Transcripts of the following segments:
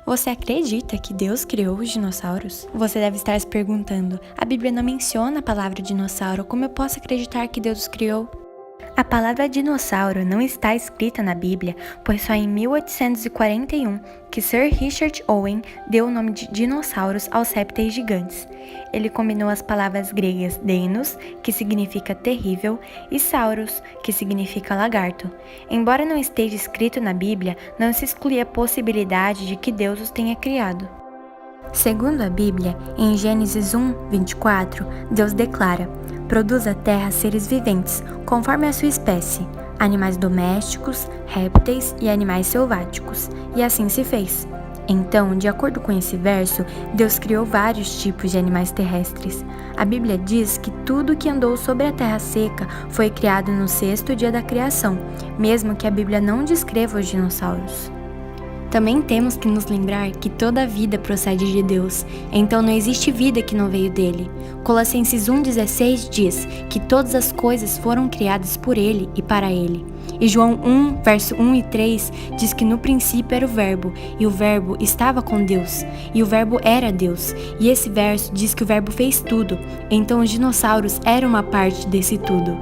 Você acredita que Deus criou os dinossauros? Você deve estar se perguntando: a Bíblia não menciona a palavra dinossauro, como eu posso acreditar que Deus os criou? A palavra dinossauro não está escrita na Bíblia, pois só em 1841 que Sir Richard Owen deu o nome de dinossauros aos répteis gigantes. Ele combinou as palavras gregas deinos, que significa terrível, e sauros, que significa lagarto. Embora não esteja escrito na Bíblia, não se exclui a possibilidade de que Deus os tenha criado. Segundo a Bíblia, em Gênesis 1:24, Deus declara: produz a terra seres viventes, conforme a sua espécie, animais domésticos, répteis e animais selváticos. E assim se fez. Então, de acordo com esse verso, Deus criou vários tipos de animais terrestres. A Bíblia diz que tudo que andou sobre a terra seca foi criado no 6º dia da criação, mesmo que a Bíblia não descreva os dinossauros. Também temos que nos lembrar que toda a vida procede de Deus, então não existe vida que não veio dele. Colossenses 1,16 diz que todas as coisas foram criadas por ele e para ele. E João 1, verso 1 e 3 diz que no princípio era o Verbo, e o Verbo estava com Deus, e o Verbo era Deus. E esse verso diz que o Verbo fez tudo, então os dinossauros eram uma parte desse tudo.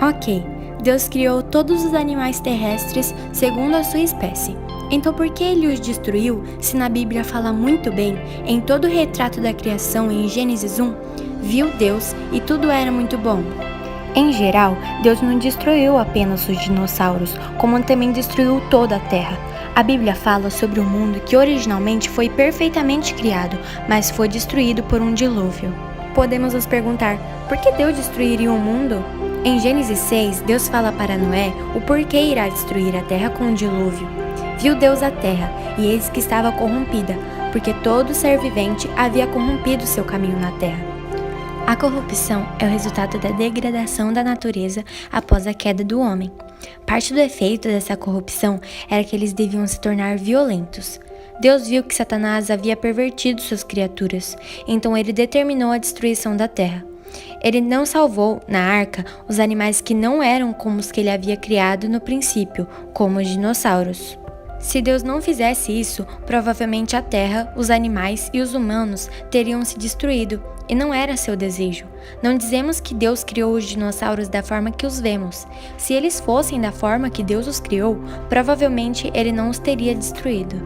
Ok, Deus criou todos os animais terrestres segundo a sua espécie. Então por que ele os destruiu, se na Bíblia fala muito bem, em todo o retrato da criação em Gênesis 1, viu Deus e tudo era muito bom? Em geral, Deus não destruiu apenas os dinossauros, como também destruiu toda a Terra. A Bíblia fala sobre um mundo que originalmente foi perfeitamente criado, mas foi destruído por um dilúvio. Podemos nos perguntar, por que Deus destruiria o mundo? Em Gênesis 6, Deus fala para Noé o porquê irá destruir a terra com um dilúvio. Viu Deus a terra, e eis que estava corrompida, porque todo ser vivente havia corrompido seu caminho na terra. A corrupção é o resultado da degradação da natureza após a queda do homem. Parte do efeito dessa corrupção era que eles deviam se tornar violentos. Deus viu que Satanás havia pervertido suas criaturas, então ele determinou a destruição da terra. Ele não salvou, na arca, os animais que não eram como os que ele havia criado no princípio, como os dinossauros. Se Deus não fizesse isso, provavelmente a terra, os animais e os humanos teriam se destruído, e não era seu desejo. Não dizemos que Deus criou os dinossauros da forma que os vemos. Se eles fossem da forma que Deus os criou, provavelmente ele não os teria destruído.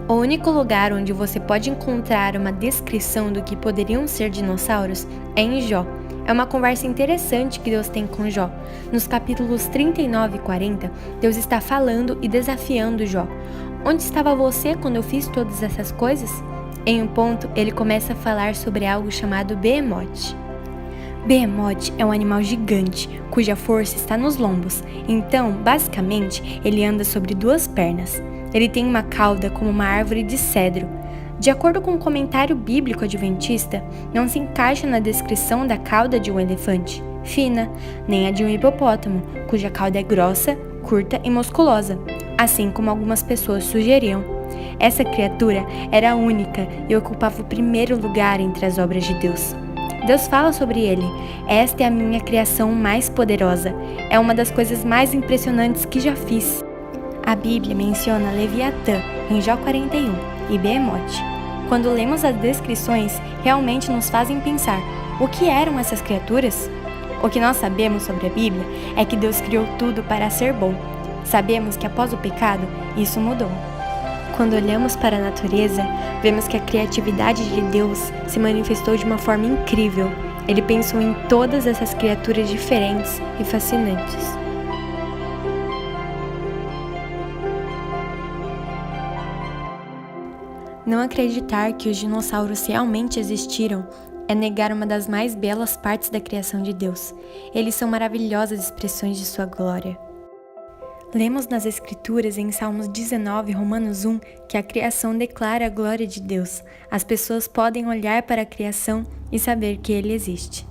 O único lugar onde você pode encontrar uma descrição do que poderiam ser dinossauros é em Jó. É uma conversa interessante que Deus tem com Jó. Nos capítulos 39 e 40, Deus está falando e desafiando Jó. Onde estava você quando eu fiz todas essas coisas? Em um ponto, ele começa a falar sobre algo chamado Behemoth. Behemoth é um animal gigante, cuja força está nos lombos. Então, basicamente, ele anda sobre 2 pernas. Ele tem uma cauda como uma árvore de cedro. De acordo com o comentário bíblico adventista, não se encaixa na descrição da cauda de um elefante, fina, nem a de um hipopótamo, cuja cauda é grossa, curta e musculosa, assim como algumas pessoas sugeriam. Essa criatura era única e ocupava o primeiro lugar entre as obras de Deus. Deus fala sobre ele: esta é a minha criação mais poderosa, é uma das coisas mais impressionantes que já fiz. A Bíblia menciona Leviatã em Jó 41 e Behemoth. Quando lemos as descrições, realmente nos fazem pensar: o que eram essas criaturas? O que nós sabemos sobre a Bíblia é que Deus criou tudo para ser bom. Sabemos que após o pecado, isso mudou. Quando olhamos para a natureza, vemos que a criatividade de Deus se manifestou de uma forma incrível. Ele pensou em todas essas criaturas diferentes e fascinantes. Não acreditar que os dinossauros realmente existiram é negar uma das mais belas partes da criação de Deus. Eles são maravilhosas expressões de sua glória. Lemos nas Escrituras, em Salmos 19 e Romanos 1, que a criação declara a glória de Deus. As pessoas podem olhar para a criação e saber que ele existe.